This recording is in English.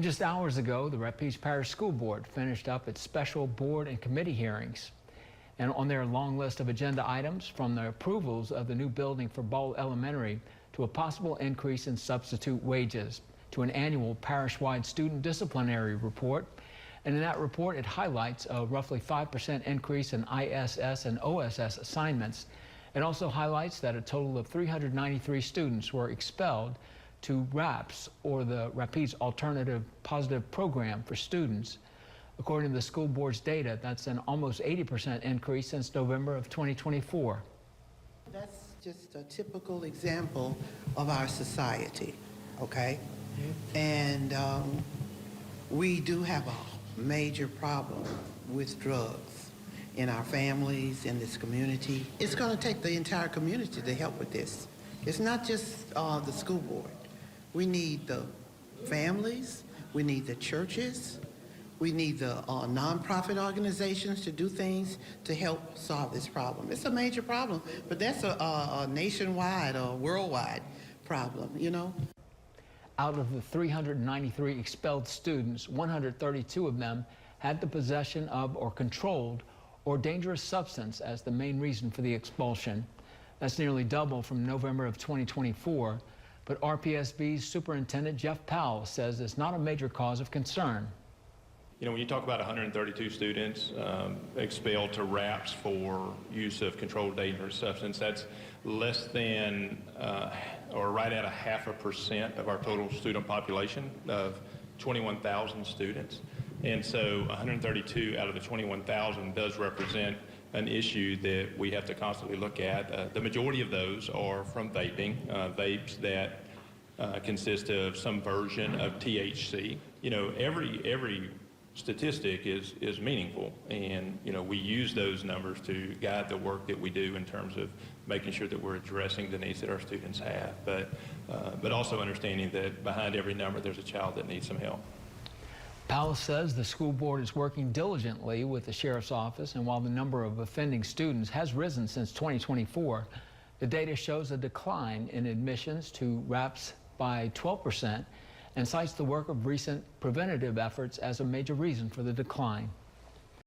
Just hours ago, the Rapides Parish School Board finished up its special board and committee hearings. And on their long list of agenda items, from the approvals of the new building for Ball Elementary to a possible increase in substitute wages, to an annual parish-wide student disciplinary report. And in that report, it highlights a roughly 5% increase in ISS and OSS assignments. It also highlights that a total of 393 students were expelled to RAPS, or the Rapides Alternative Positive Program for Students. According to the school board's data, that's an almost 80% increase since November of 2024. That's just a typical example of our society, okay? And we do have a major problem with drugs in our families, in this community. It's going to take the entire community to help with this. It's not just the school board. We need the families, we need the churches, we need the nonprofit organizations to do things to help solve this problem. It's a major problem, but that's a nationwide or worldwide problem, you know? Out of the 393 expelled students, 132 of them had the possession of or controlled or dangerous substance as the main reason for the expulsion. That's nearly double from November of 2024. But RPSB's Superintendent Jeff Powell says it's not a major cause of concern. You know, when you talk about 132 students expelled to RAPS for use of controlled dangerous substance, that's less than or right at 0.5% of our total student population of 21,000 students. And so 132 out of the 21,000 does represent an issue that we have to constantly look at. The majority of those are from vaping, vapes that consist of some version of THC. You know, every statistic is meaningful, and you know, we use those numbers to guide the work that we do in terms of making sure that we're addressing the needs that our students have, but also understanding that behind every number there's a child that needs some help. Powell says the school board is working diligently with the sheriff's office, and while the number of offending students has risen since 2024, the data shows a decline in admissions to RAPS by 12% and cites the work of recent preventative efforts as a major reason for the decline.